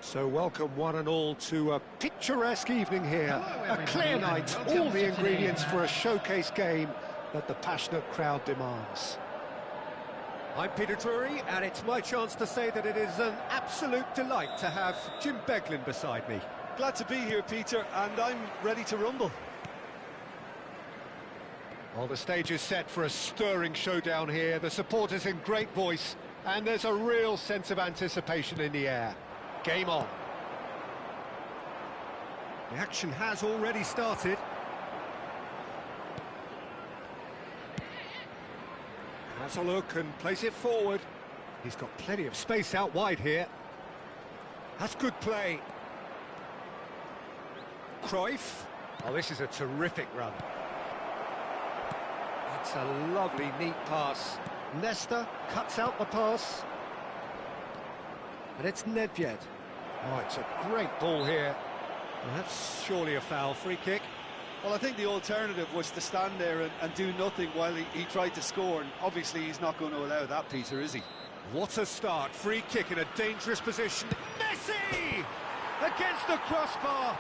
So welcome one and all to a picturesque evening here. A clear night, all the ingredients for a showcase game that the passionate crowd demands. I'm Peter Drury, and it's my chance to say that it is an absolute delight to have Jim Beglin beside me. Glad to be here, Peter, and I'm ready to rumble. Well, the stage is set for a stirring showdown here. The supporters in great voice, and there's a real sense of anticipation in the air. Game on. The action has already started. Has a look and plays it forward. He's got plenty of space out wide here. That's good play. Cruyff. Oh, this is a terrific run. It's a lovely, neat pass. Nesta cuts out the pass. And it's Nedved. Oh, it's a great ball here. Well, that's surely a foul. Free kick. Well, I think the alternative was to stand there and do nothing while he tried to score, and obviously he's not going to allow that, Peter, is he? What a start. Free kick in a dangerous position. Messi! Against the crossbar.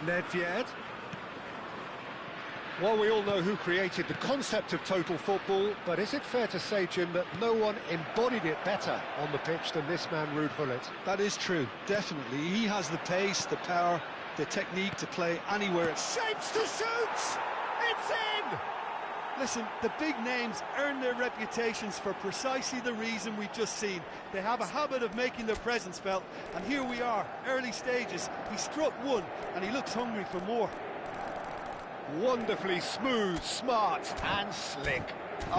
Nedved. Well, we all know who created the concept of total football, but is it fair to say, Jim, that no one embodied it better on the pitch than this man, Ruud Gullit? That is true, definitely. He has the pace, the power, the technique to play anywhere. Shapes to shoot! It's in! Listen, the big names earn their reputations for precisely the reason we've just seen. They have a habit of making their presence felt, and here we are, early stages. He struck one, and he looks hungry for more. Wonderfully smooth, smart and slick.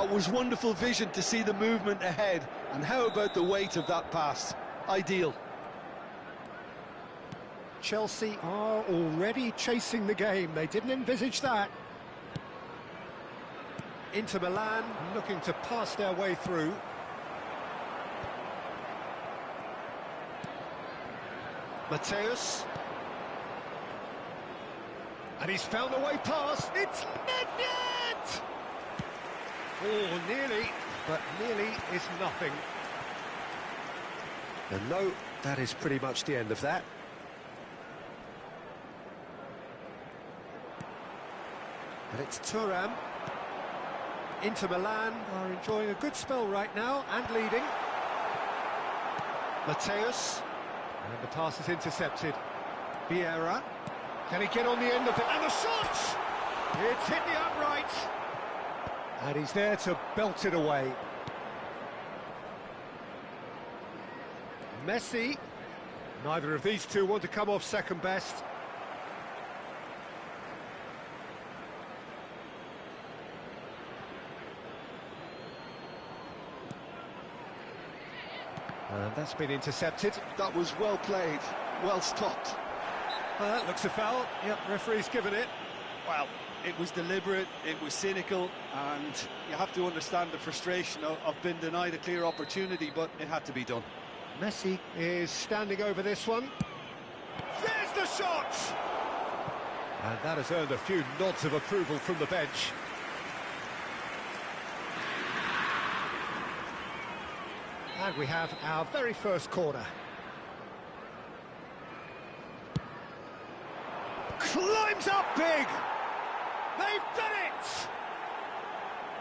It was wonderful vision to see the movement ahead, and how about the weight of that pass? Ideal. Chelsea are already chasing the game. They didn't envisage that. Inter Milan looking to pass their way through. Mateus. And he's found a way past. It's Nedved! Oh, nearly, but nearly is nothing. And no, that is pretty much the end of that. But it's Thuram. Inter Milan are enjoying a good spell right now and leading. Mateus. And the pass is intercepted. Vieira. Can he get on the end of it? And the shot! It's hit the upright. And he's there to belt it away. Messi. Neither of these two want to come off second best. And that's been intercepted. That was well played, well stopped. That looks a foul. Yep, referee's given it. Well, it was deliberate, it was cynical, and you have to understand the frustration of being denied a clear opportunity, but it had to be done. Messi is standing over this one. There's the shot! And that has earned a few nods of approval from the bench. And we have our very first corner. Climbs up big! They've done it!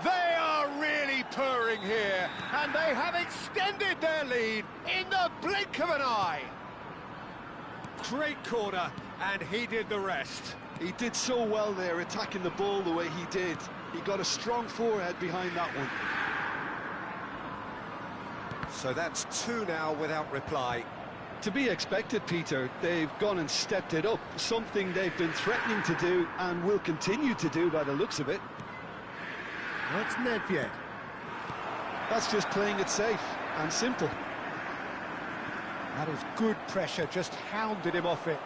They are really purring here, and they have extended their lead in the blink of an eye. Great corner, and he did the rest. He did so well there, attacking the ball the way he did. He got a strong forehead behind that one. So that's two now without reply. To be expected, Peter. They've gone and stepped it up, something they've been threatening to do and will continue to do by the looks of it. That's Nedved. That's just playing it safe and simple. That is good pressure, just hounded him off it.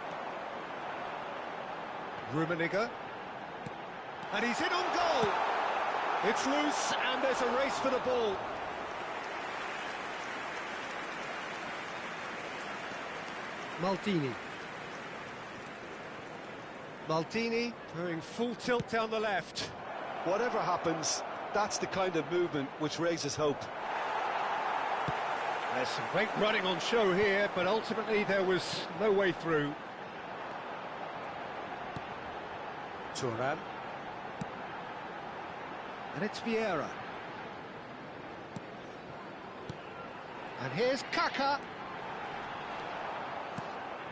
Rummenigge. And he's in on goal. It's loose and there's a race for the ball. Maldini going full tilt down the left. Whatever happens, that's the kind of movement which raises hope. There's some great running on show here, but ultimately there was no way through. Thuram. And it's Vieira. And here's Kaka.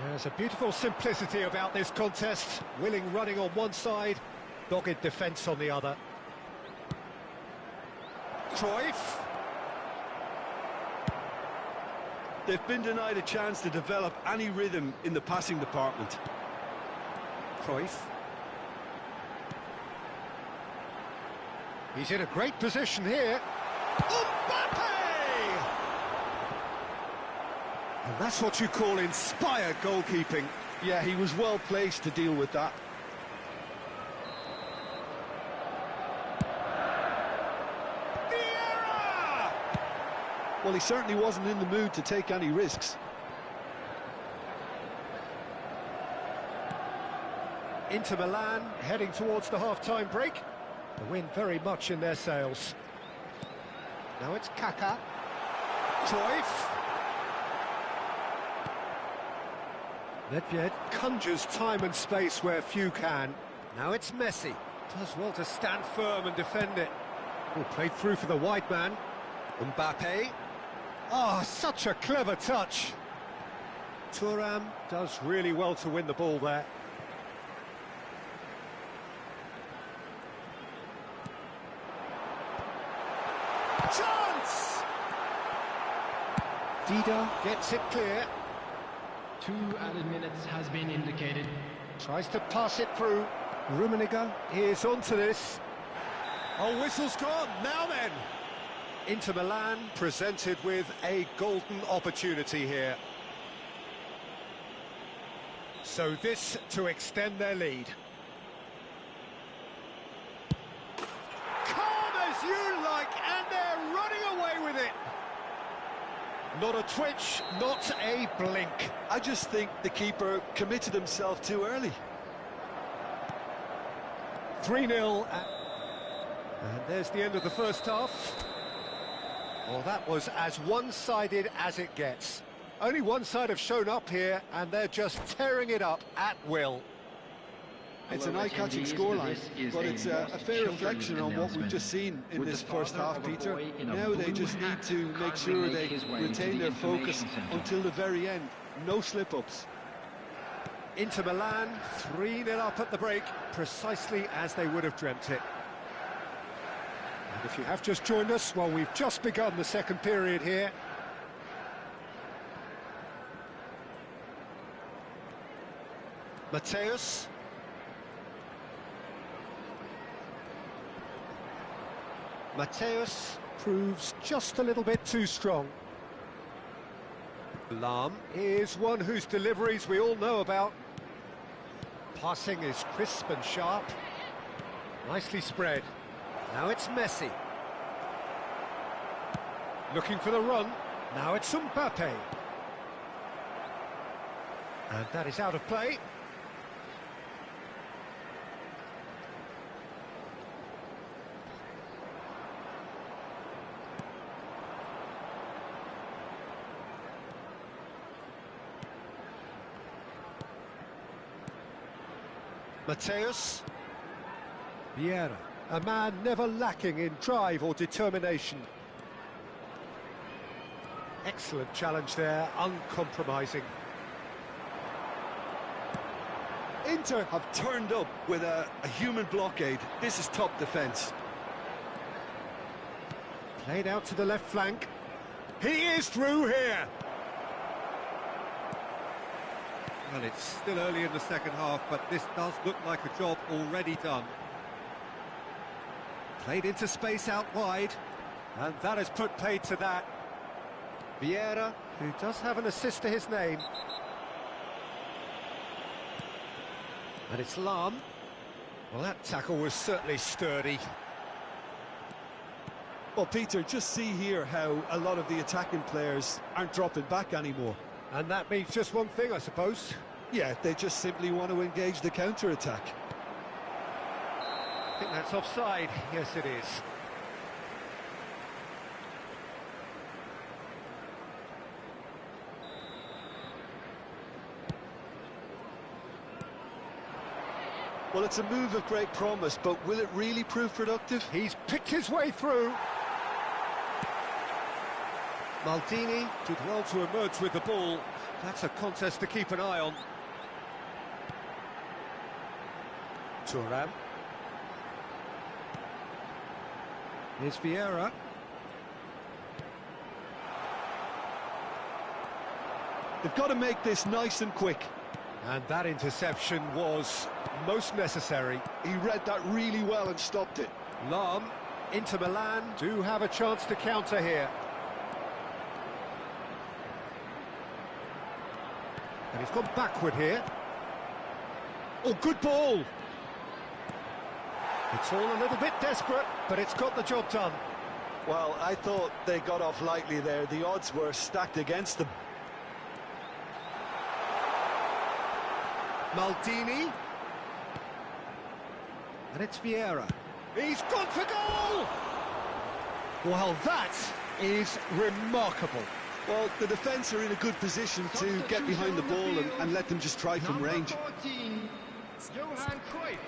There's a beautiful simplicity about this contest. Willing running on one side, dogged defence on the other. Cruyff. They've been denied a chance to develop any rhythm in the passing department. Cruyff. He's in a great position here. Mbappe! And that's what you call inspired goalkeeping. Yeah, he was well placed to deal with that. Vieira! Well, he certainly wasn't in the mood to take any risks. Inter Milan heading towards the half-time break. The wind very much in their sails. Now it's Kaka. Cruyff. Nedved conjures time and space where few can. Now it's Messi. Does well to stand firm and defend it. Oh, played through for the wide man. Mbappe. Oh, such a clever touch. Thuram does really well to win the ball there. Chance! Dida gets it clear. 2 added minutes has been indicated. Tries to pass it through. Rummenigge is onto this. Oh, whistle's gone. Now then. Inter Milan presented with a golden opportunity here. So this to extend their lead. Calm as you like, and they're running away with it. Not a twitch, not a blink. I just think the keeper committed himself too early. 3-0. And there's the end of the first half. Well, that was as one-sided as it gets. Only one side have shown up here, and they're just tearing it up at will. It's an eye-catching scoreline, but it's a fair reflection on what we've just seen in this first half, Peter. Now they just need to make sure they retain their focus until the very end. No slip-ups. Inter Milan 3-0 up at the break, precisely as they would have dreamt it. And if you have just joined us, well, we've just begun the second period here. Mateus. Mateus proves just a little bit too strong. Lahm is one whose deliveries we all know about. Passing is crisp and sharp. Nicely spread. Now it's Messi. Looking for the run. Now it's Mbappe. And that is out of play. Mateus. Vieira, a man never lacking in drive or determination. Excellent challenge there, uncompromising. Inter have turned up with a human blockade. This is top defence. Played out to the left flank. He is through here. Well, it's still early in the second half, but this does look like a job already done. Played into space out wide, and that has put paid to that. Vieira, who does have an assist to his name. And it's Lahm. Well, that tackle was certainly sturdy. Well, Peter, just see here how a lot of the attacking players aren't dropping back anymore. And that means just one thing, I suppose. Yeah, they just simply want to engage the counter-attack. I think that's offside. Yes, it is. Well, it's a move of great promise, but will it really prove productive? He's picked his way through. Maldini did well to emerge with the ball. That's a contest to keep an eye on. Thuram. Here's Vieira. They've got to make this nice and quick. And that interception was most necessary. He read that really well and stopped it. Lam, Inter Milan do have a chance to counter here. And he's gone backward here. Oh, good ball! It's all a little bit desperate, but it's got the job done. Well, I thought they got off lightly there. The odds were stacked against them. Maldini. And it's Vieira. He's gone for goal! Well, that is remarkable. Well, the defence are in a good position to get behind the ball and let them just try from range. Number 14, Johan Cruyff.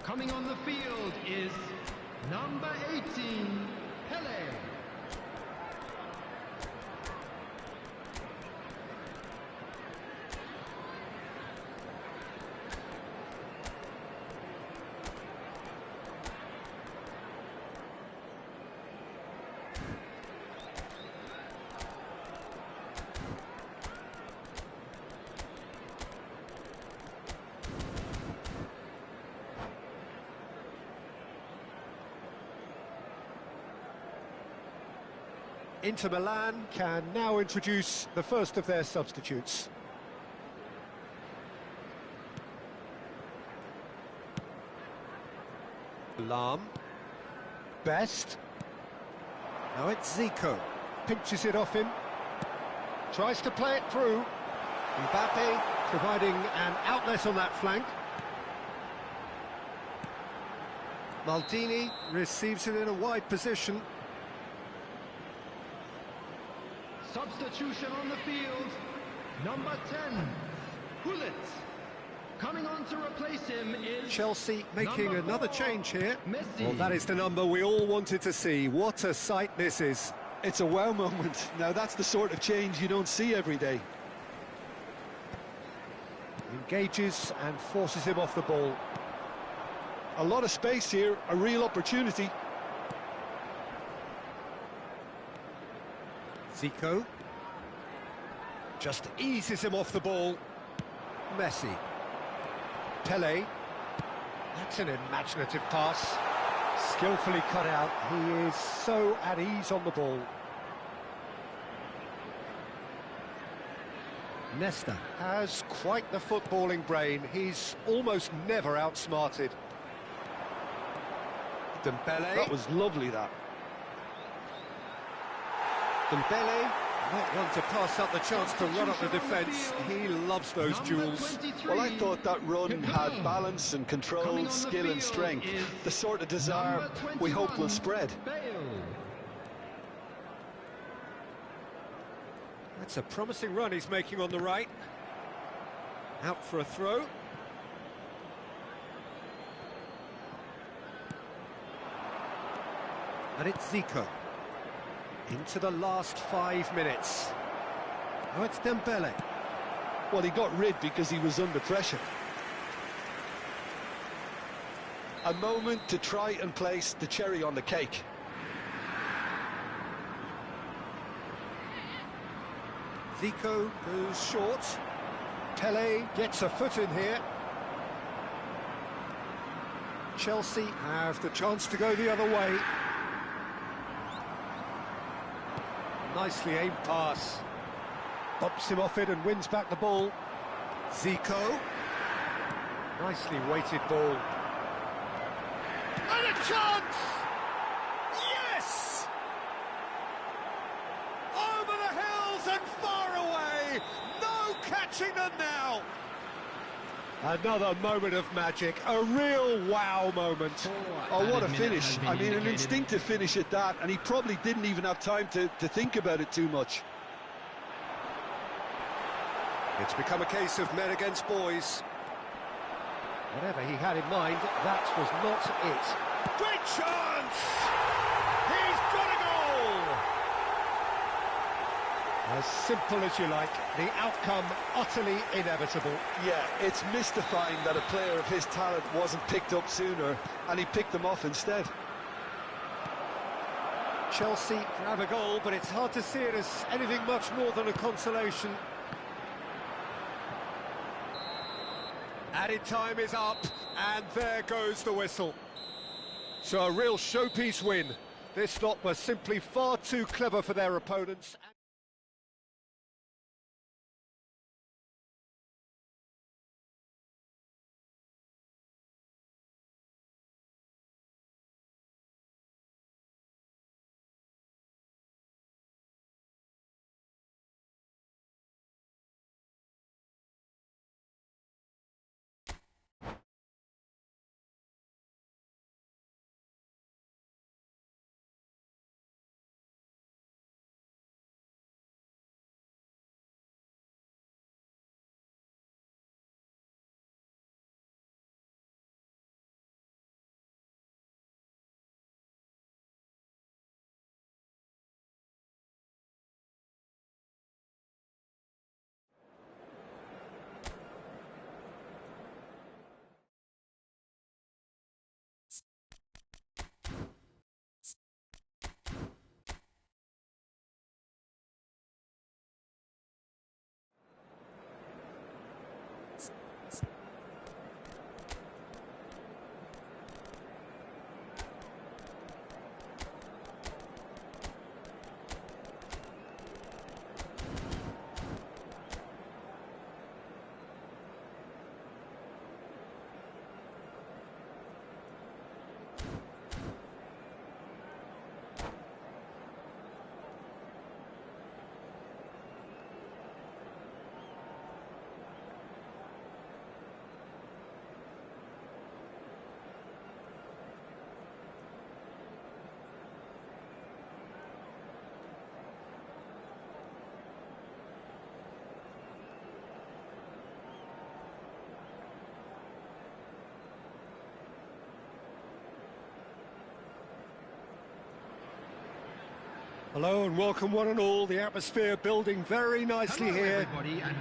Coming on the field is number 18, Pele. Inter Milan can now introduce the first of their substitutes. Lam. Best. Now it's Zico. Pinches it off him. Tries to play it through. Mbappe providing an outlet on that flank. Maldini receives it in a wide position. Substitution on the field, number 10, Hullet. Coming on to replace him is Chelsea making another change here. Messi. Well, that is the number we all wanted to see. What a sight this is. It's a wow moment. Now, that's the sort of change you don't see every day. Engages and forces him off the ball. A lot of space here, a real opportunity. Zico just eases him off the ball. Messi. Pele. That's an imaginative pass. Skillfully cut out. He is so at ease on the ball. Nesta has quite the footballing brain. He's almost never outsmarted. Dembele. That was lovely, that. Dembele, not one to pass up the chance to run up the defence. He loves those duels. Well, I thought that run had balance and control, skill and strength. The sort of desire we hope will spread. That's a promising run he's making on the right. Out for a throw. And it's Zico. Into the last 5 minutes. Now it's Dembele. Well, he got rid because he was under pressure. A moment to try and place the cherry on the cake. Zico goes short. Pele gets a foot in here. Chelsea have the chance to go the other way. Nicely aimed pass. Bumps him off it and wins back the ball. Zico. Nicely weighted ball. And a chance! Yes! Over the hills and far away! No catching them now! Another moment of magic, a real wow moment. Oh, what a finish. I mean, an instinctive finish at that, and he probably didn't even have time to think about it too much. It's become a case of men against boys. Whatever he had in mind, that was not it. Great chance! He's got a goal! As simple as you like, the outcome utterly inevitable. Yeah, it's mystifying that a player of his talent wasn't picked up sooner, and he picked them off instead. Chelsea grab a goal, but it's hard to see it as anything much more than a consolation. Added time is up, and there goes the whistle. So a real showpiece win. This lot were simply far too clever for their opponents. Hello and welcome one and all. The atmosphere building very nicely here.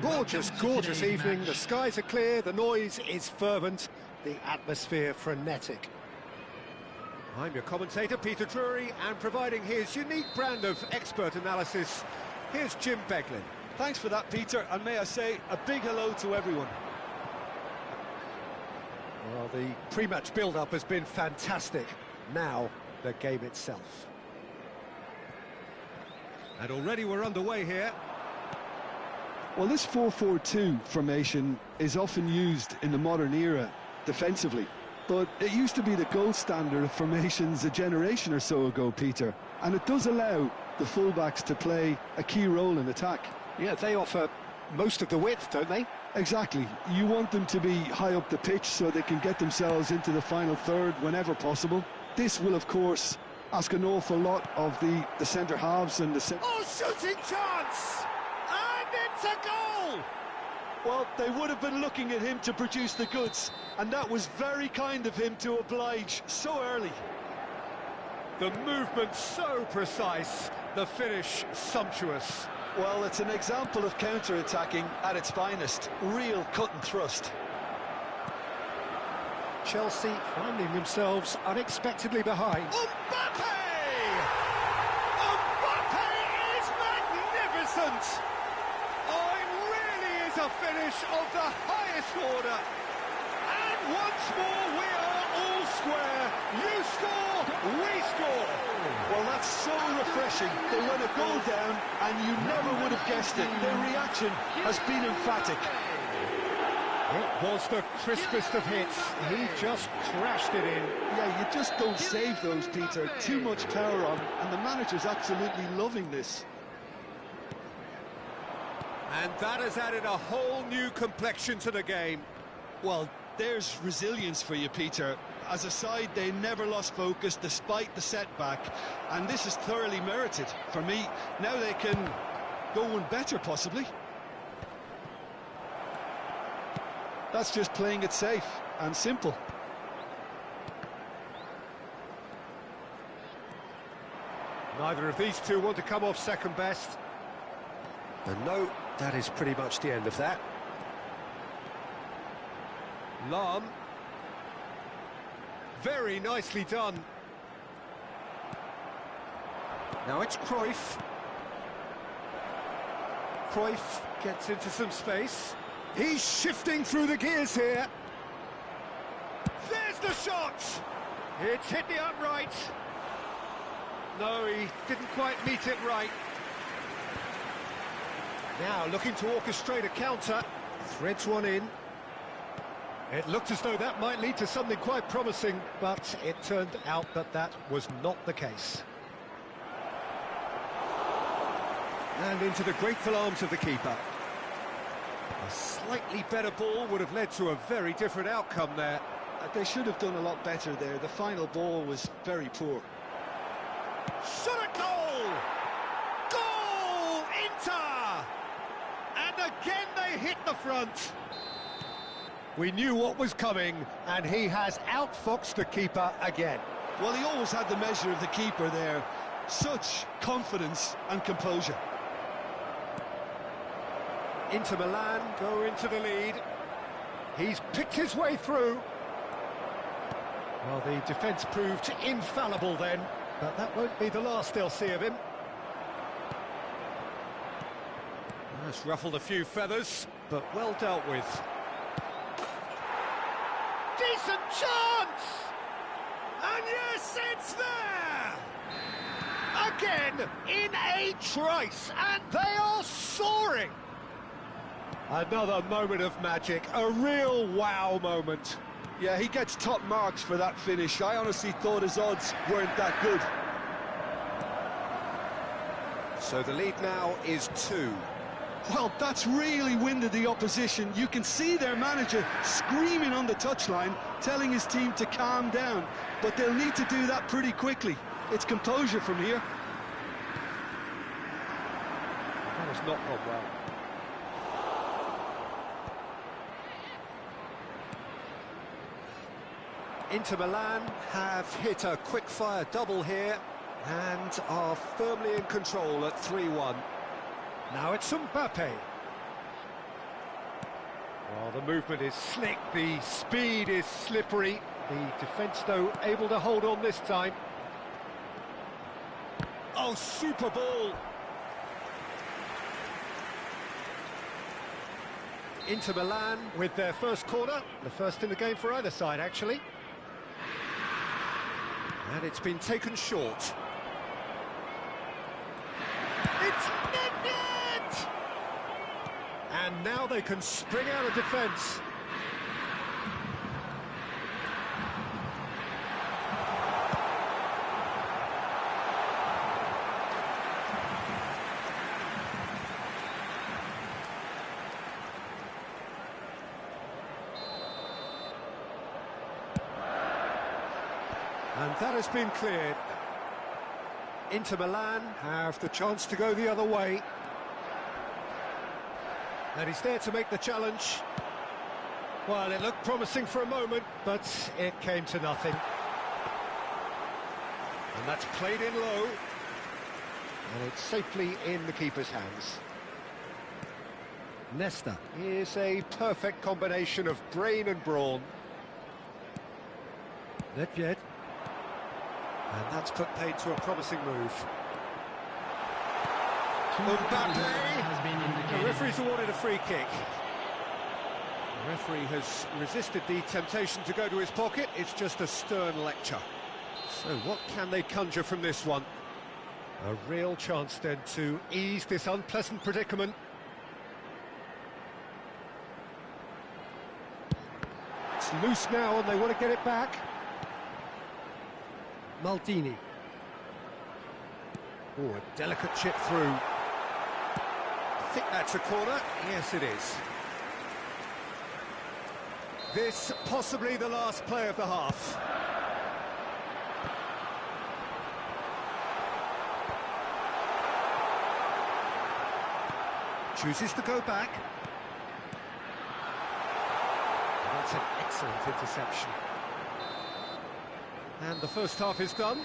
Gorgeous, gorgeous evening. The skies are clear, the noise is fervent, the atmosphere frenetic. I'm your commentator, Peter Drury, and providing his unique brand of expert analysis, here's Jim Beglin. Thanks for that, Peter, and may I say a big hello to everyone. Well, the pre-match build-up has been fantastic. Now, the game itself. And already we're underway here. Well, this 4-4-2 formation is often used in the modern era defensively, but it used to be the gold standard of formations a generation or so ago, Peter, and it does allow the fullbacks to play a key role in attack. Yeah, they offer most of the width, don't they? Exactly. You want them to be high up the pitch so they can get themselves into the final third whenever possible. This will, of course, ask an awful lot of the centre halves and the Oh, shooting chance! And it's a goal! Well, they would have been looking at him to produce the goods, and that was very kind of him to oblige so early. The movement so precise, the finish sumptuous. Well, it's an example of counter-attacking at its finest. Real cut and thrust. Chelsea finding themselves unexpectedly behind. Mbappe! Mbappe is magnificent! Oh, it really is a finish of the highest order. And once more we are all square. You score, we score. Well, that's so refreshing. They went a goal down and you never would have guessed it. Their reaction has been emphatic. It was the crispest of hits. He just crashed it in. Yeah, you just don't save those, Peter. Too much power on, and the manager's absolutely loving this. And that has added a whole new complexion to the game. Well, there's resilience for you, Peter. As a side, they never lost focus despite the setback, and this is thoroughly merited. For me, now they can go one better, possibly. That's just playing it safe, and simple. Neither of these two want to come off second best. And no, that is pretty much the end of that. Lahm. Very nicely done. Now it's Cruyff. Cruyff gets into some space. He's shifting through the gears here. There's the shot! It's hit the upright. No, he didn't quite meet it right. Now looking to orchestrate a counter. Threads one in. It looked as though that might lead to something quite promising, but it turned out that that was not the case. And into the grateful arms of the keeper. A slightly better ball would have led to a very different outcome there. They should have done a lot better there. The final ball was very poor. Shot at goal! Goal! Inter! And again they hit the front. We knew what was coming, and he has outfoxed the keeper again. Well, he always had the measure of the keeper there. Such confidence and composure. Inter Milan go into the lead. He's picked his way through. Well, the defence proved infallible then, but that won't be the last they'll see of him. That's ruffled a few feathers, but well dealt with. Decent chance! And yes, it's there! Again, in a trice, and they are soaring! Another moment of magic, a real wow moment. Yeah, he gets top marks for that finish. I honestly thought his odds weren't that good. So the lead now is 2. Well, that's really winded the opposition. You can see their manager screaming on the touchline, telling his team to calm down. But they'll need to do that pretty quickly. It's composure from here. That has not gone well. Inter Milan have hit a quick-fire double here and are firmly in control at 3-1. Now it's Mbappe. Well, the movement is slick, the speed is slippery. The defence, though, able to hold on this time. Oh, super ball! Inter Milan with their first corner, the first in the game for either side, actually. And it's been taken short. It's net! And now they can spring out of defence. And that has been cleared. Inter Milan have the chance to go the other way. And he's there to make the challenge. Well, it looked promising for a moment, but it came to nothing. And that's played in low. And it's safely in the keeper's hands. Nesta is a perfect combination of brain and brawn. Nedved. And that's put paid to a promising move. Mbappe! The referee's awarded a free kick. The referee has resisted the temptation to go to his pocket. It's just a stern lecture. So what can they conjure from this one? A real chance then to ease this unpleasant predicament. It's loose now and they want to get it back. Maldini. Oh, a delicate chip through. I think that's a corner. Yes, it is. This possibly the last play of the half. Chooses to go back. That's an excellent interception. And the first half is done.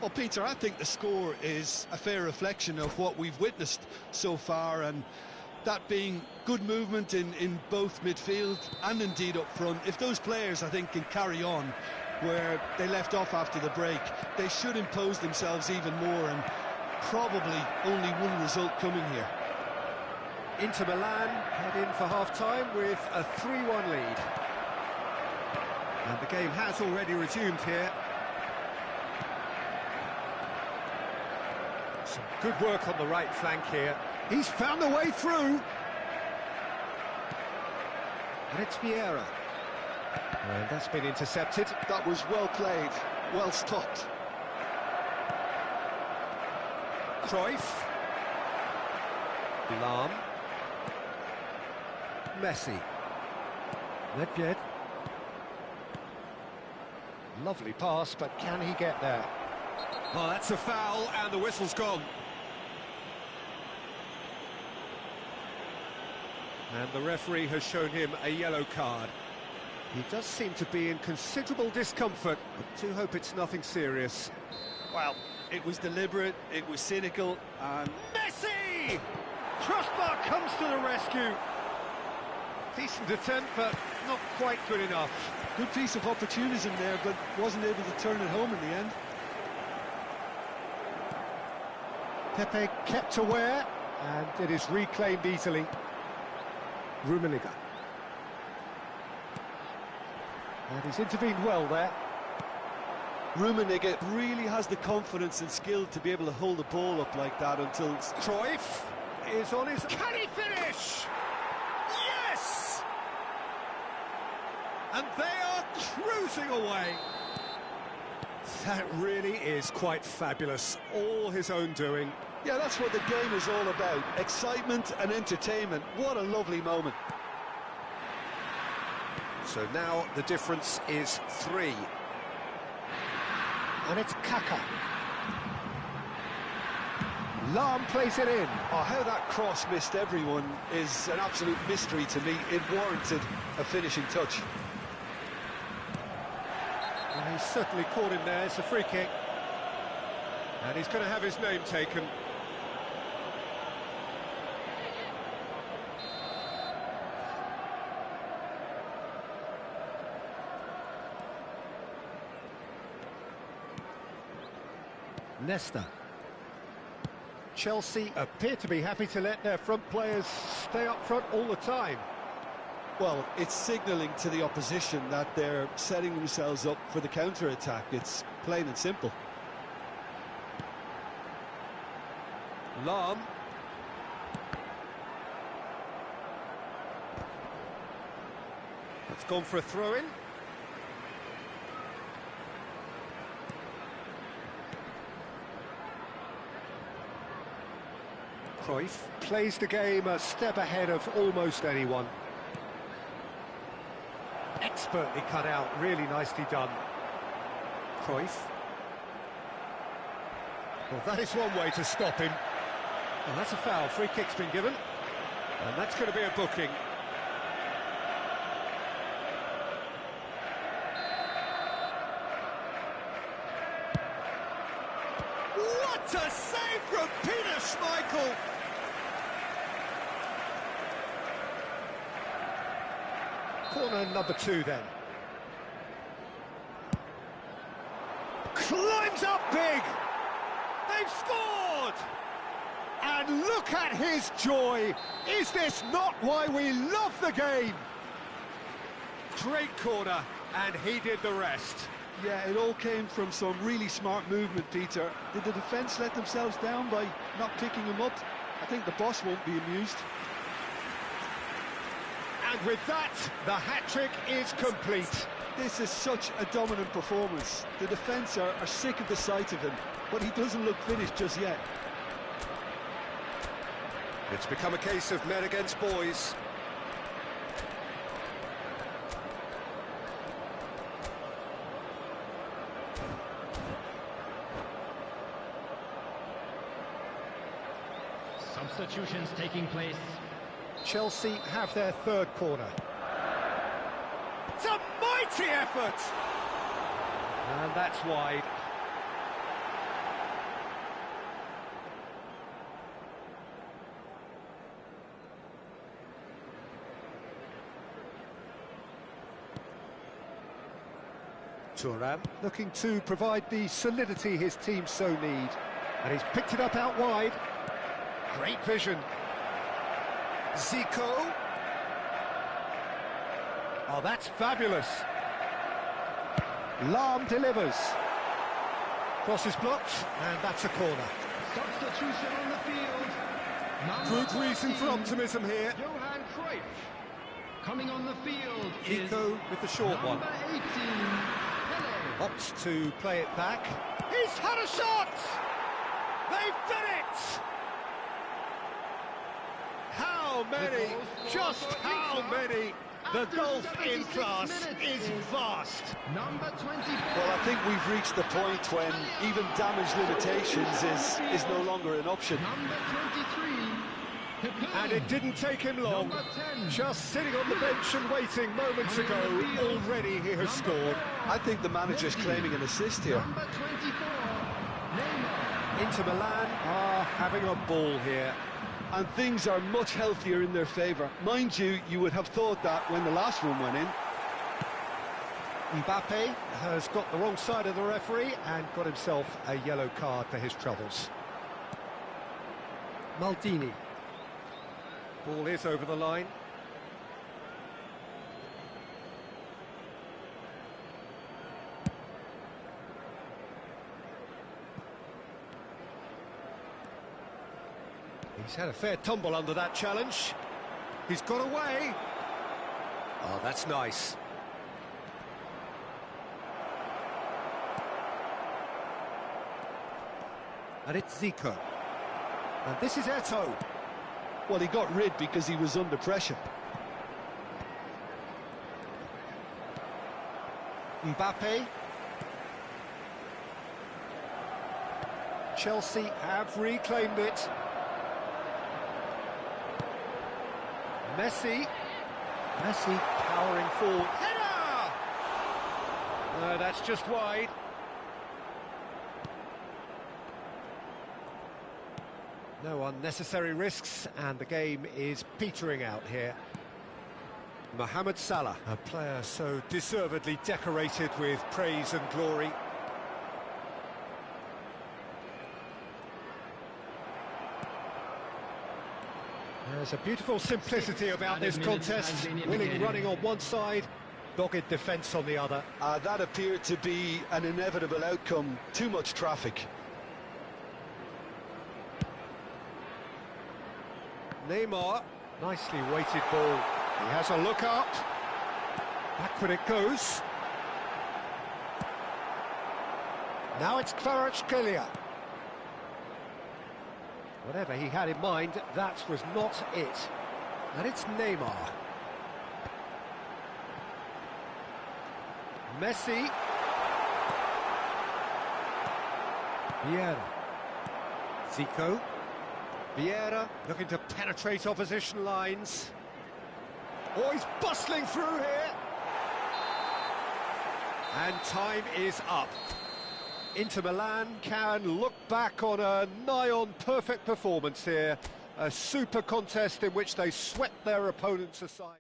Well, Peter, I think the score is a fair reflection of what we've witnessed so far, and that being good movement in both midfield and indeed up front. If those players, I think, can carry on where they left off after the break, they should impose themselves even more, and probably only one result coming here. Inter Milan head in for half-time with a 3-1 lead. And the game has already resumed here. Some good work on the right flank here. He's found the way through. And it's Vieira. And that's been intercepted. That was well played, well stopped. Cruyff. Lahm. Messi. Nedved. Lovely pass, but can he get there? Oh, that's a foul, and the whistle's gone. And the referee has shown him a yellow card. He does seem to be in considerable discomfort. I do hope it's nothing serious. Well, it was deliberate, it was cynical, and... Messi! Crossbar comes to the rescue. Decent attempt, but not quite good enough. Good piece of opportunism there, but wasn't able to turn it home in the end. Pepe kept aware, and it is reclaimed easily. Rummenigge. And he's intervened well there. Rummenigge really has the confidence and skill to be able to hold the ball up like that until... Cruyff is on his... Can he finish? Yes! And they are cruising away. That really is quite fabulous. All his own doing. Yeah, that's what the game is all about. Excitement and entertainment. What a lovely moment. So now the difference is 3. And it's Kaka. Lahm plays it in. Oh, how that cross missed everyone is an absolute mystery to me. It warranted a finishing touch. Well, he's certainly caught him there. It's a free kick. And he's going to have his name taken. Nesta. Chelsea appear to be happy to let their front players stay up front all the time. Well, it's signalling to the opposition that they're setting themselves up for the counter-attack. It's plain and simple. Lahm. That's gone for a throw-in. Cruyff plays the game a step ahead of almost anyone. Expertly cut out, really nicely done. Cruyff. Well, that is one way to stop him. Well, that's a foul. Free kick's been given. And that's going to be a booking. What a save from Peter Schmeichel! Corner number 2 then. Climbs up big! They've scored! And look at his joy! Is this not why we love the game? Great corner, and he did the rest. Yeah, it all came from some really smart movement, Peter. Did the defence let themselves down by not picking him up? I think the boss won't be amused. And with that, the hat-trick is complete. This is such a dominant performance. The defence are sick of the sight of him, but he doesn't look finished just yet. It's become a case of men against boys. Substitutions taking place. Chelsea have their third corner. It's a mighty effort! And that's wide. Thuram looking to provide the solidity his team so need. And he's picked it up out wide. Great vision. Zico. Oh, that's fabulous. Lam delivers. Cross is blocked, and that's a corner. Substitution on the field. Good reason for optimism here. Johan Cruyff. Coming on the field is Zico with the short one. number 18, Pele. Opts to play it back. He's had a shot! They've done it! How many? Just how many? The golf in class is vast. Number 24. Well, I think we've reached the point when even damage limitations is no longer an option. Number 23. Pepe. And it didn't take him long. Number 10. Just sitting on the bench and waiting moments ago, already he has scored. I think the manager's claiming an assist here. Number 24. Neymar. Inter Milan are having a ball here. And things are much healthier in their favour. Mind you, you would have thought that when the last one went in. Mbappe has got the wrong side of the referee and got himself a yellow card for his troubles. Maldini. Ball is over the line. He's had a fair tumble under that challenge. He's got away. Oh, that's nice. And it's Zico. And this is Eto'o. Well, he got rid because he was under pressure. Mbappe. Chelsea have reclaimed it. Messi powering forward. Header! No, that's just wide. No unnecessary risks, and the game is petering out here. Mohamed Salah, a player so deservedly decorated with praise and glory. There's a beautiful simplicity about this contest. Willing running on one side, dogged defence on the other. That appeared to be an inevitable outcome. Too much traffic. Neymar, nicely weighted ball. He has a look up. Backward it goes. Now it's Kvaratskhelia. Whatever he had in mind, that was not it. And it's Neymar. Messi. Vieira. Zico. Vieira looking to penetrate opposition lines. Oh, he's bustling through here. And time is up. Inter Milan can look back on a nigh-on perfect performance here. A super contest in which they swept their opponents aside.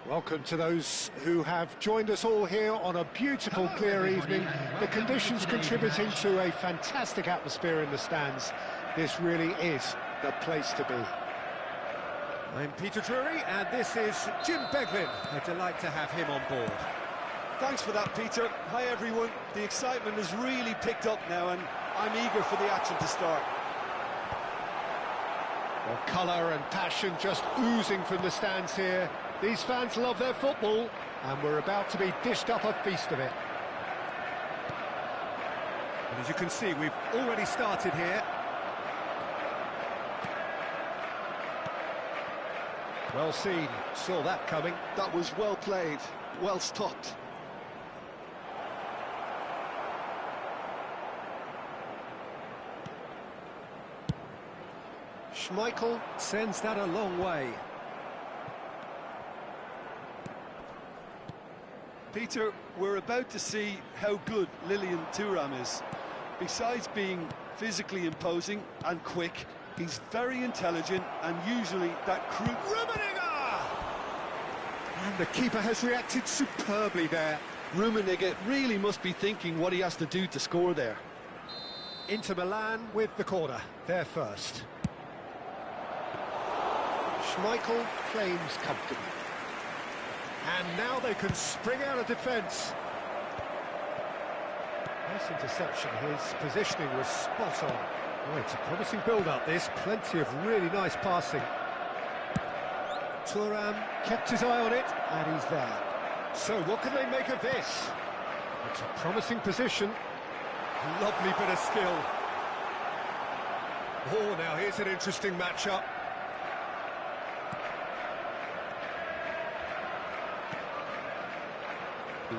Welcome to those who have joined us all here on a beautiful, clear evening. The conditions contributing to a fantastic atmosphere in the stands. This really is the place to be. I'm Peter Drury, and this is Jim Beglin. A delight to have him on board. Thanks for that, Peter. Hi, everyone. The excitement has really picked up now, and I'm eager for the action to start. Well, colour and passion just oozing from the stands here. These fans love their football, and we're about to be dished up a feast of it. And as you can see, we've already started here. Well seen, saw that coming. That was well played, well stopped. Schmeichel sends that a long way. Peter, we're about to see how good Lilian Thuram is. Besides being physically imposing and quick, he's very intelligent and usually that crude... Rummenigge! And the keeper has reacted superbly there. Rummenigge really must be thinking what he has to do to score there. Inter Milan with the corner, they're first. Schmeichel claims comfortably. And now they can spring out of defence. Nice interception, his positioning was spot on. Oh, it's a promising build-up, this. Plenty of really nice passing. Thuram kept his eye on it, and he's there. So what can they make of this? It's a promising position. Lovely bit of skill. Oh, now here's an interesting matchup.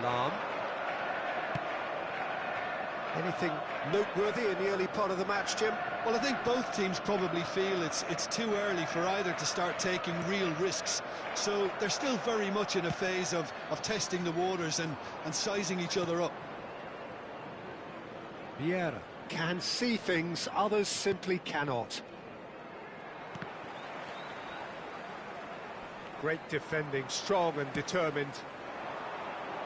Lahm. Anything noteworthy in the early part of the match, Jim? Well, I think both teams probably feel it's too early for either to start taking real risks. So they're still very much in a phase of testing the waters and sizing each other up. Vieira can see things others simply cannot. Great defending, strong and determined.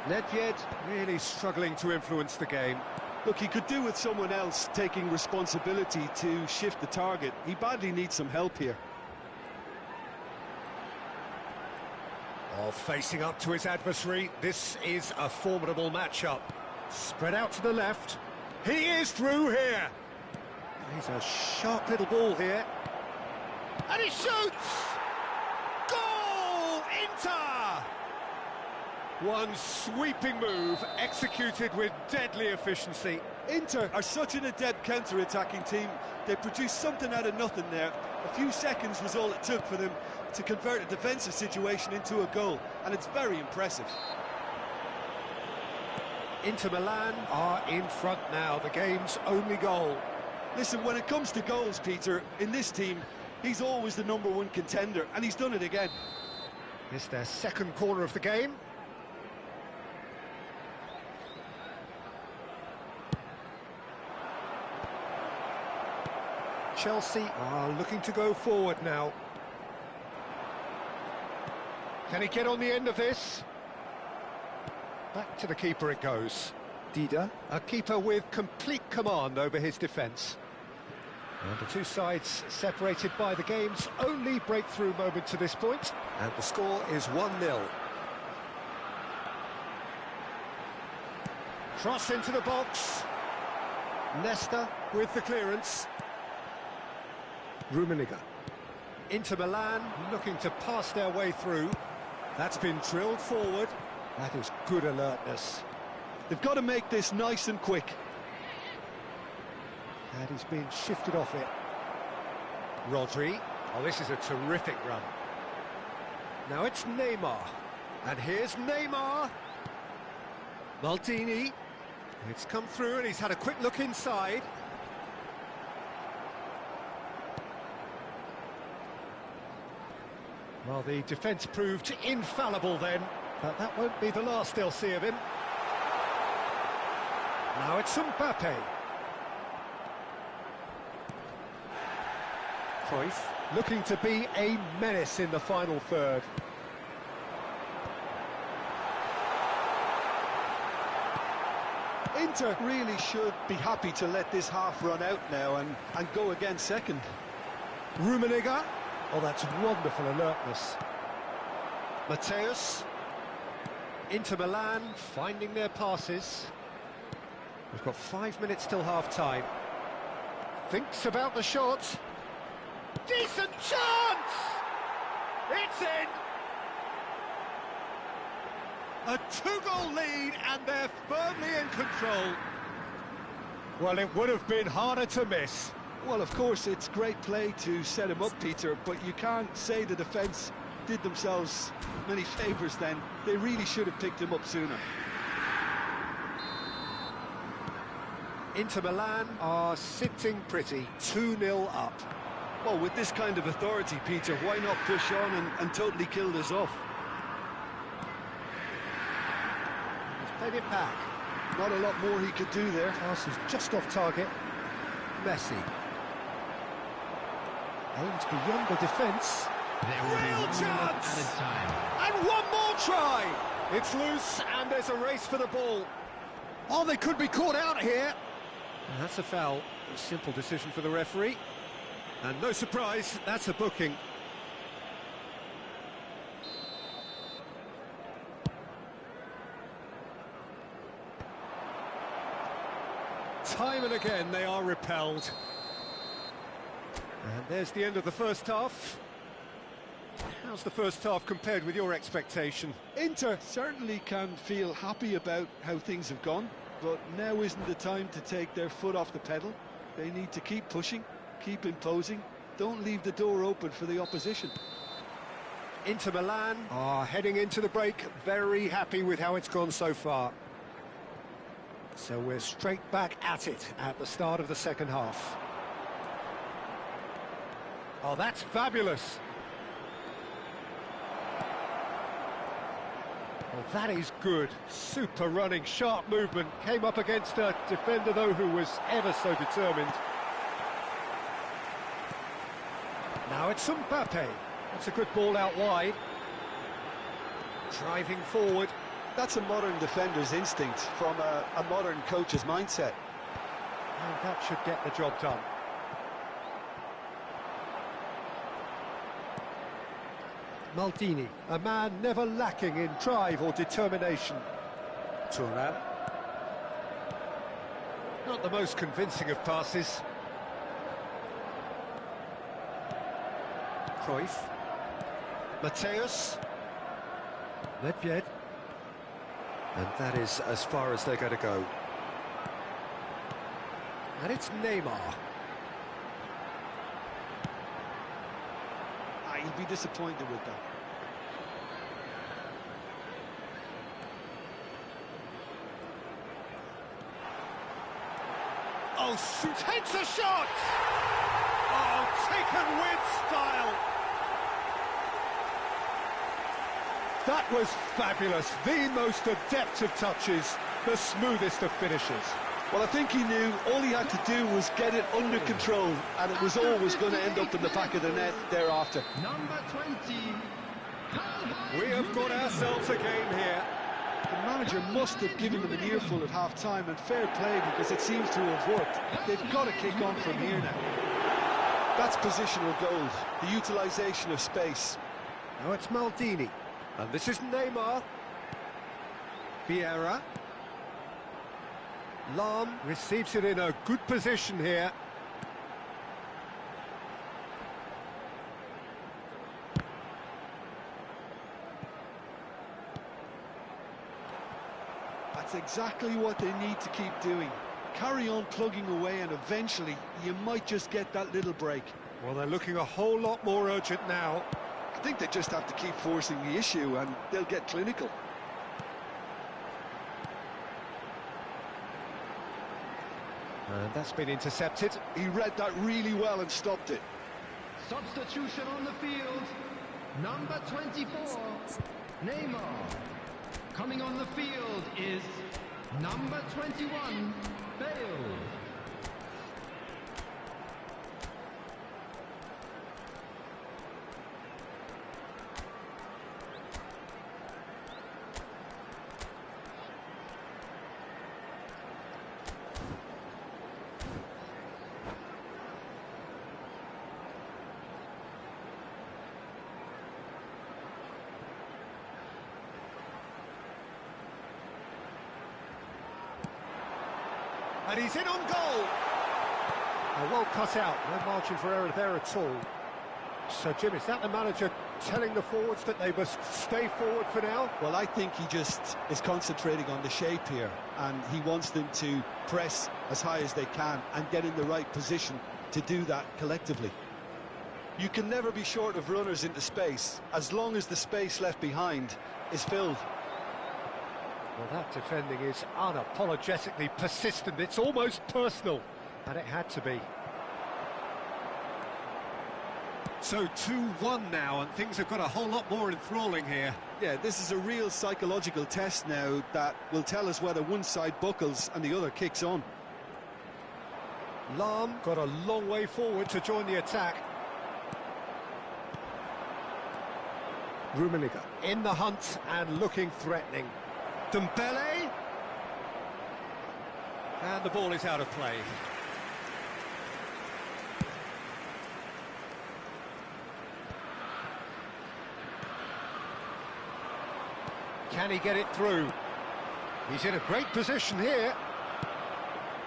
Nedved really struggling to influence the game. Look, he could do with someone else taking responsibility to shift the target. He badly needs some help here. Oh, facing up to his adversary, this is a formidable matchup. Spread out to the left. He is through here. He's a sharp little ball here. And he shoots! Goal! Inter! One sweeping move, executed with deadly efficiency. Inter are such an adept counter-attacking team. They produced something out of nothing there. A few seconds was all it took for them to convert a defensive situation into a goal, and it's very impressive. Inter Milan are in front now, the game's only goal. Listen, when it comes to goals, Peter, in this team, he's always the #1 contender, and he's done it again. It's their second corner of the game. Chelsea are looking to go forward now. Can he get on the end of this? Back to the keeper it goes. Dida, a keeper with complete command over his defence. And the two sides separated by the game's only breakthrough moment to this point. And the score is 1-0. Cross into the box. Nesta with the clearance. Rummenigge. Inter Milan looking to pass their way through. That's been drilled forward. That is good alertness. They've got to make this nice and quick. And he's being shifted off it. Rodri. Oh, this is a terrific run. Now it's Neymar. And here's Neymar. Maldini. It's come through and he's had a quick look inside. Well, the defence proved infallible then, but that won't be the last they'll see of him. Now it's Mbappe. Cruyff looking to be a menace in the final third. Inter really should be happy to let this half run out now and go again second. Rummenigge. Oh, that's wonderful alertness. Mateus. Inter Milan finding their passes. We've got 5 minutes till half-time. Thinks about the shot. Decent chance! It's in! A 2-goal lead, and they're firmly in control. Well, it would have been harder to miss. Well, of course, it's great play to set him up, Peter, but you can't say the defence did themselves many favours then. They really should have picked him up sooner. Inter Milan are sitting pretty, 2-0 up. Well, with this kind of authority, Peter, why not push on and totally kill this off? He's played it back. Not a lot more he could do there. Pass is just off target. Messi. Aims beyond the defence. There will Real be 1 minute chance! at a time. And one more try! It's loose, and there's a race for the ball. Oh, they could be caught out here. That's a foul. A simple decision for the referee. And no surprise, that's a booking. Time and again they are repelled. And there's the end of the first half. How's the first half compared with your expectation? Inter certainly can feel happy about how things have gone, but now isn't the time to take their foot off the pedal. They need to keep pushing, keep imposing, don't leave the door open for the opposition. Inter Milan are heading into the break, very happy with how it's gone so far. So we're straight back at it at the start of the second half. Oh, that's fabulous. Well, that is good. Super running, sharp movement. Came up against a defender, though, who was ever so determined. Now it's Mbappe. That's a good ball out wide. Driving forward. That's a modern defender's instinct from a modern coach's mindset. And that should get the job done. Maldini, a man never lacking in drive or determination. Thuram. Not the most convincing of passes. Cruyff. Mateus. Nedved. And that is as far as they're going to go. And it's Neymar. He'll be disappointed with that. Oh, takes a shot! Oh, taken with style! That was fabulous. The most adept of touches, the smoothest of finishes. Well, I think he knew all he had to do was get it under control, and it was always going to end up in the back of the net thereafter. Number 20. We have got ourselves a game here. The manager must have given them an earful at half-time, and fair play, because it seems to have worked. They've got to kick on from here now. That's positional gold, the utilisation of space. Now it's Maldini. And this is Neymar. Vieira. Lam receives it in a good position here. That's exactly what they need to keep doing. Carry on plugging away, and eventually you might just get that little break. Well, they're looking a whole lot more urgent now. I think they just have to keep forcing the issue, and they'll get clinical. And that's been intercepted. He read that really well and stopped it. Substitution on the field. Number 24. Neymar. Coming on the field is number 21. Bale. And he's in on goal. Well cut out, no margin for error there at all. So, Jim, is that the manager telling the forwards that they must stay forward for now? Well, I think he just is concentrating on the shape here, and he wants them to press as high as they can and get in the right position to do that collectively. You can never be short of runners into space, as long as the space left behind is filled. Well, that defending is unapologetically persistent. It's almost personal, and it had to be. So 2-1 now, and things have got a whole lot more enthralling here. Yeah, this is a real psychological test now that will tell us whether one side buckles and the other kicks on. Lahm got a long way forward to join the attack. Rummenigge in the hunt and looking threatening. Dembele. And the ball is out of play. Can he get it through? He's in a great position here.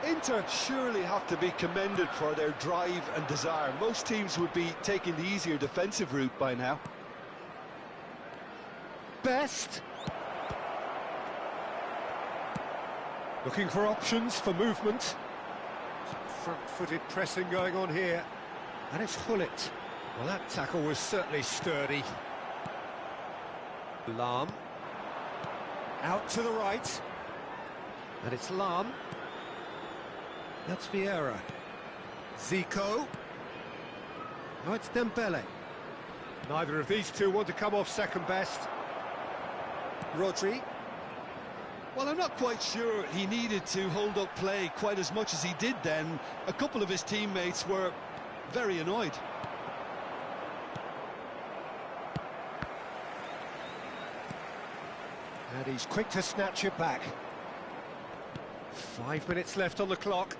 Inter surely have to be commended for their drive and desire. Most teams would be taking the easier defensive route by now. Best. Looking for options for movement. Some front-footed pressing going on here. And it's Hullet. Well, that tackle was certainly sturdy. Lahm. Out to the right. And it's Lahm. That's Vieira. Zico. Now it's Dembele. Neither of these two want to come off second best. Rodri. Well, I'm not quite sure he needed to hold up play quite as much as he did then. A couple of his teammates were very annoyed. And he's quick to snatch it back. 5 minutes left on the clock.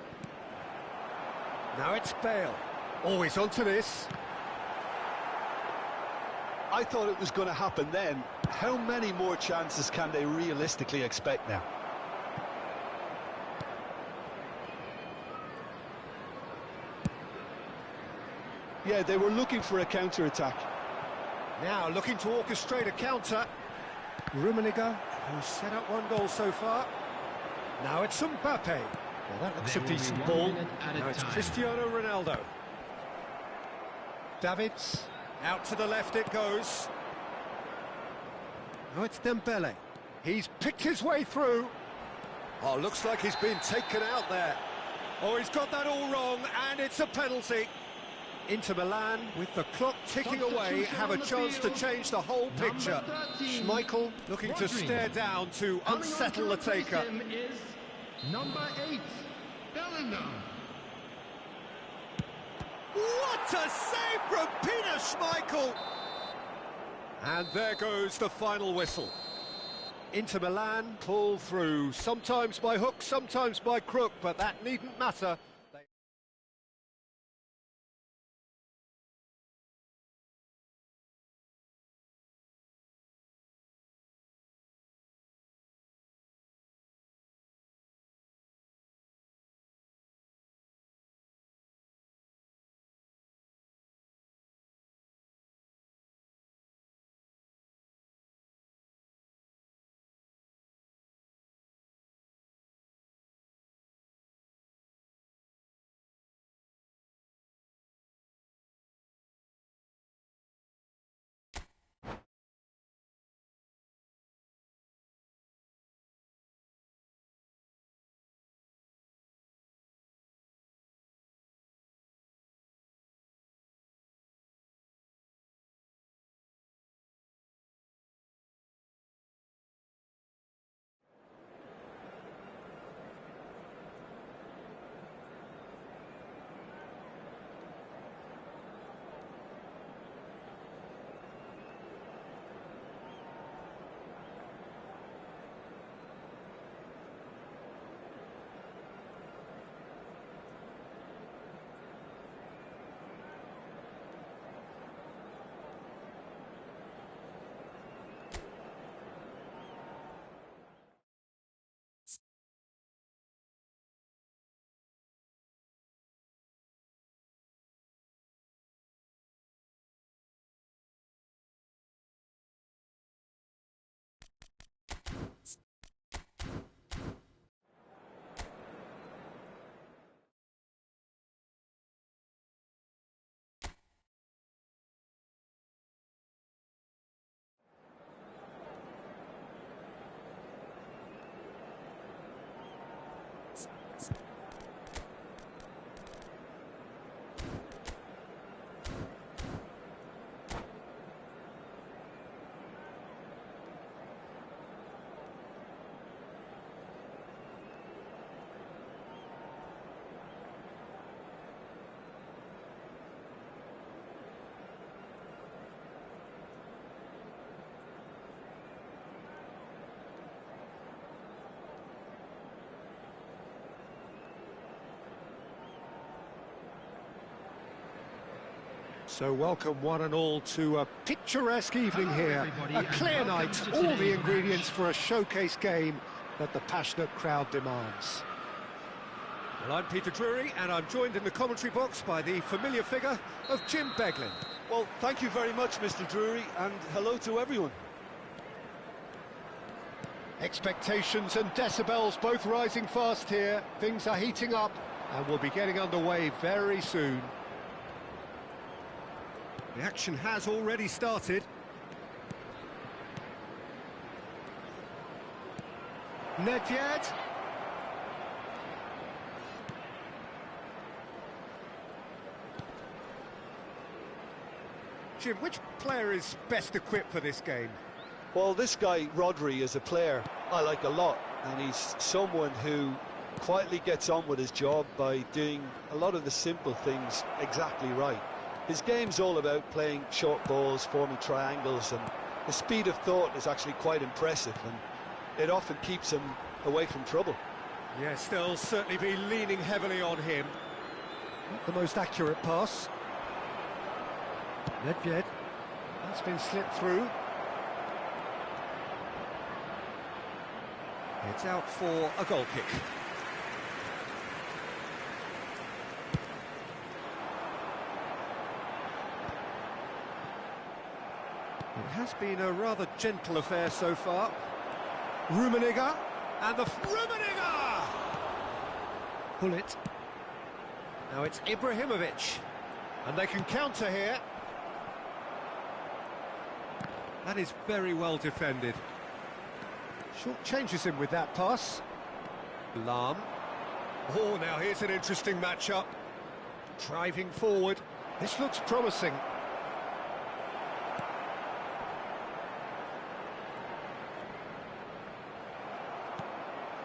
Now it's Bale. Always onto this. I thought it was going to happen then. How many more chances can they realistically expect now? Yeah, they were looking for a counter-attack. Now looking to orchestrate a counter. Rummenigge, who's set up one goal so far. Now it's Mbappe. Well, that looks a decent ball. Now it's Cristiano Ronaldo. Davids. Out to the left it goes. Now it's Dembele. He's picked his way through. Oh, looks like he's been taken out there. Oh, he's got that all wrong, and it's a penalty. Inter Milan, with the clock ticking away, have a chance to change the whole picture. Schmeichel looking to stare down to unsettle the taker. Is number 8, Bellingham. What a save from Peter Schmeichel! And there goes the final whistle. Inter Milan pull through, sometimes by hook, sometimes by crook, but that needn't matter. So welcome one and all to a picturesque evening here. A clear night, all the ingredients for a showcase game that the passionate crowd demands. Well, I'm Peter Drury, and I'm joined in the commentary box by the familiar figure of Jim Beglin. Well, thank you very much, Mr. Drury, and hello to everyone. Expectations and decibels both rising fast here. Things are heating up and we'll be getting underway very soon. The action has already started. Nedved. Jim, which player is best equipped for this game? Well, this guy, Rodri, is a player I like a lot, and he's someone who quietly gets on with his job by doing a lot of the simple things exactly right. His game's all about playing short balls, forming triangles, and the speed of thought is actually quite impressive, and it often keeps him away from trouble. Yes, they'll certainly be leaning heavily on him. Not the most accurate pass. Nedved. That's been slipped through. It's out for a goal kick. It has been a rather gentle affair so far. Rummenigge. And the Rummenigge! Pull it. Now it's Ibrahimovic. And they can counter here. That is very well defended. Short changes him with that pass. Lahm. Oh, now here's an interesting matchup. Driving forward. This looks promising.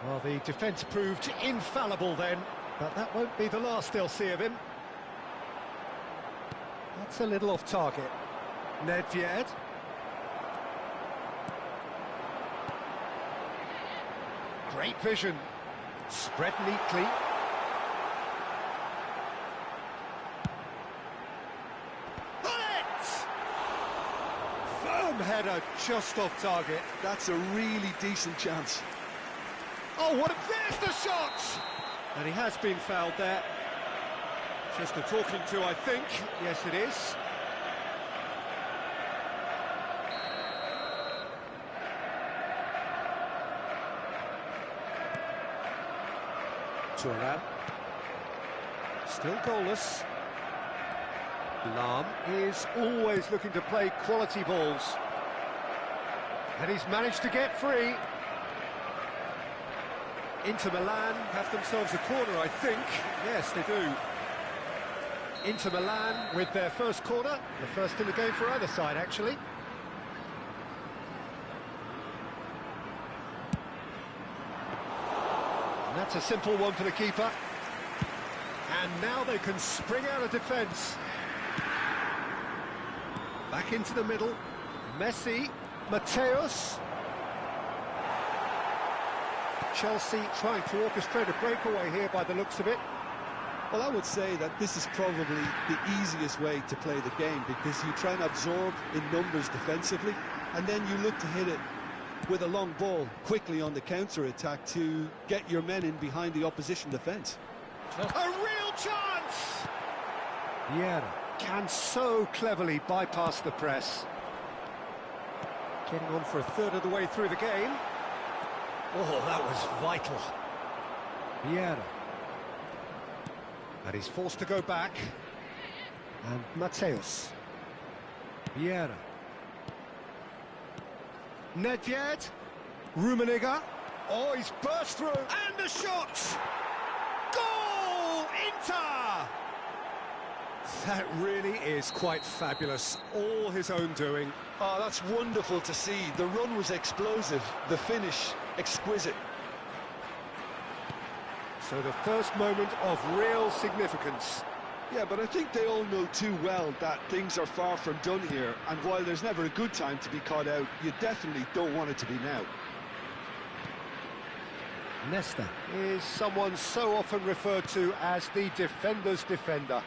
Well, the defence proved infallible then, but that won't be the last they'll see of him. That's a little off target. Nedved. Great vision. Spread neatly. Bullet! Firm header just off target. That's a really decent chance. Oh, what there's the shot! And he has been fouled there. Just a talking to, I think. Yes, it is. Thuram. Still goalless. Lahm. Is always looking to play quality balls. And he's managed to get free. Inter Milan have themselves a corner, I think. Yes, they do. Inter Milan with their first corner. The first in the game for either side, actually. And that's a simple one for the keeper. And now they can spring out of defence. Back into the middle. Messi. Mateus. Chelsea trying to orchestrate a breakaway here by the looks of it. Well, I would say that this is probably the easiest way to play the game, because you try and absorb in numbers defensively, and then you look to hit it with a long ball quickly on the counter-attack to get your men in behind the opposition defence. A real chance! Vieira can so cleverly bypass the press. Getting on for a third of the way through the game. Oh, that was vital. Vieira. And he's forced to go back. And Mateus. Vieira. Nedved. Rummenigge. Oh, he's burst through. And the shot! Goal! Inter! That really is quite fabulous. All his own doing. Oh, that's wonderful to see. The run was explosive, the finish exquisite. So the first moment of real significance. Yeah, but I think they all know too well that things are far from done here, and while there's never a good time to be caught out, you definitely don't want it to be now. Nesta is someone so often referred to as the defender's defender.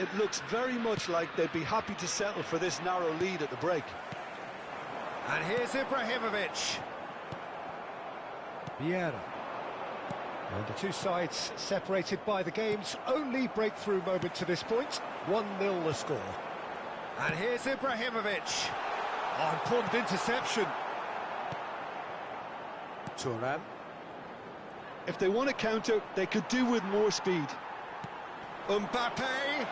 it looks very much like they'd be happy to settle for this narrow lead at the break. And here's Ibrahimovic. Vieira. And the two sides separated by the game's only breakthrough moment to this point. 1-0 the score. And here's Ibrahimovic. Oh, important interception. Thuram. If they want to counter, they could do with more speed. Mbappe.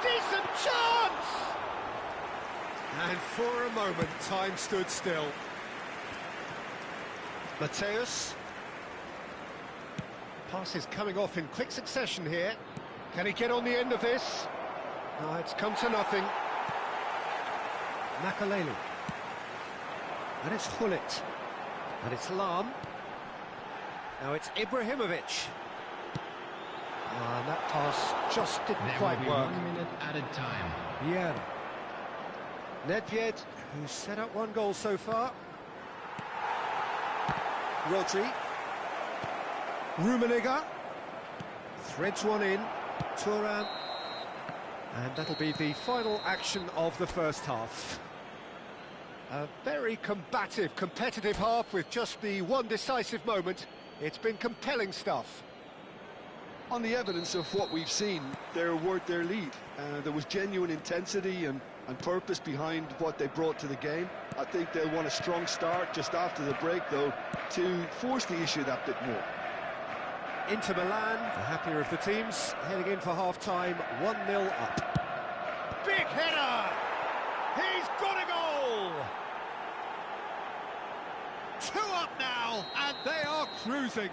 Decent chance! And for a moment, time stood still. Mateus. Passes coming off in quick succession here. Can he get on the end of this? No, it's come to nothing. Makaleli. And it's Hullet. And it's Lam. Now it's Ibrahimovic. And that pass just didn't quite work. 1 minute added time. Vieira. Nedved, who's set up one goal so far. Rodri. Rummenigge. Threads one in. Thuram. And that'll be the final action of the first half. A very combative, competitive half with just the one decisive moment. It's been compelling stuff. On the evidence of what we've seen, they're worth their lead. There was genuine intensity and purpose behind what they brought to the game. I think they'll want a strong start just after the break, though, to force the issue that bit more. Inter Milan, the happier of the teams, heading in for half-time, 1-0 up. Big header! He's got a goal! 2 up now, and they are cruising.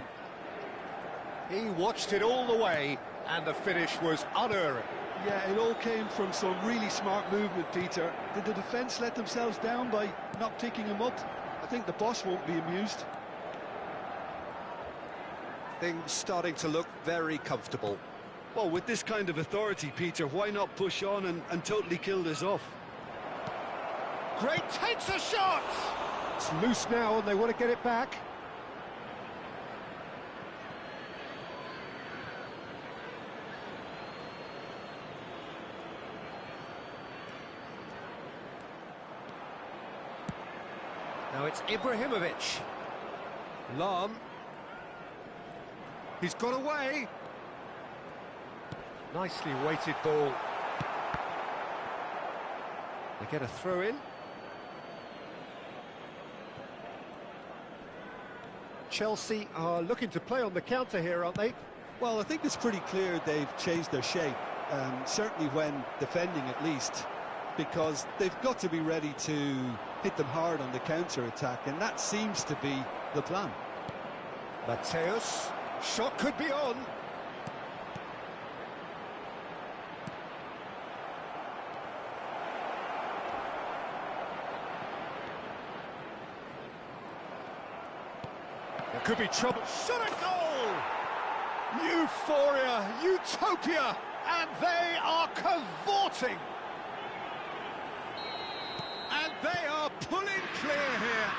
He watched it all the way, and the finish was unerring. Yeah, it all came from some really smart movement, Peter. Did the defence let themselves down by not picking him up? I think the boss won't be amused. Things starting to look very comfortable. Well, with this kind of authority, Peter, why not push on and totally kill this off? Great takes a shot! It's loose now and they want to get it back. Now it's Ibrahimovic. Lam. He's got away. Nicely weighted ball. They get a throw in. Chelsea are looking to play on the counter here, aren't they? Well, I think it's pretty clear they've changed their shape, certainly when defending at least, because they've got to be ready to hit them hard on the counter-attack, and that seems to be the plan. Mateus, shot could be on. There could be trouble. Shot a goal! Euphoria, utopia, and they are cavorting. And they are pulling clear here.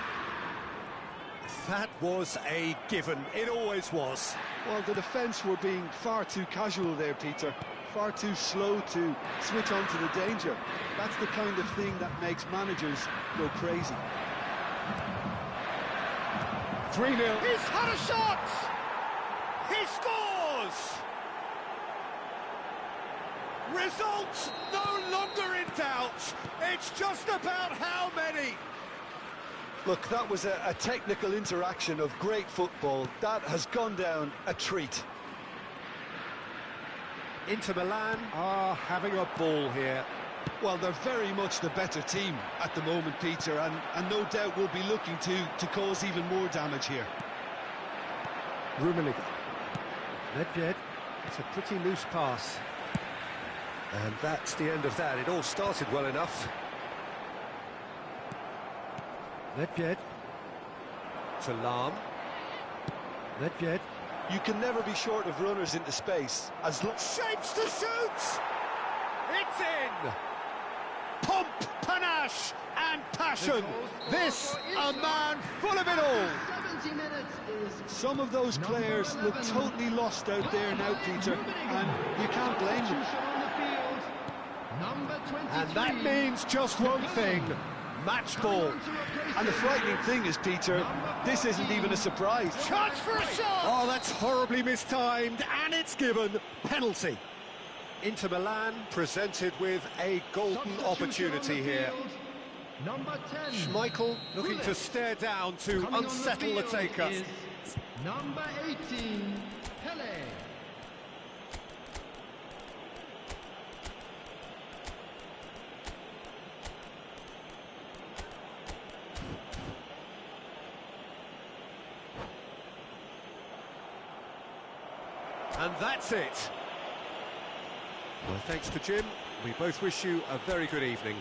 That was a given. It always was. Well, the defence were being far too casual there, Peter. Far too slow to switch on to the danger. That's the kind of thing that makes managers go crazy. 3-0. He's had a shot! He scores! Results no longer in doubt. It's just about how many. Look, that was a technical interaction of great football. That has gone down a treat. Inter Milan are having a ball here. Well, they're very much the better team at the moment, Peter, and no doubt will be looking to cause even more damage here. Rummenigge. Nedved. It's a pretty loose pass. And that's the end of that. It all started well enough. Nedved. To Lam. Nedved. You can never be short of runners into space. Shapes to shoot! It's in! Pomp, panache and passion. This, a man full of it all. 70 minutes is Some of those players look totally lost out there now, Peter, and you can't blame them. And that means just one thing, match ball. And the frightening thing is, Peter, this isn't even a surprise. Chance for a shot! Oh, that's horribly mistimed, and it's given penalty. Inter Milan presented with a golden opportunity here. Number 10. Schmeichel looking to stare down to unsettle the taker. Number 18, Pele. And that's it. Well, thanks to Jim. We both wish you a very good evening.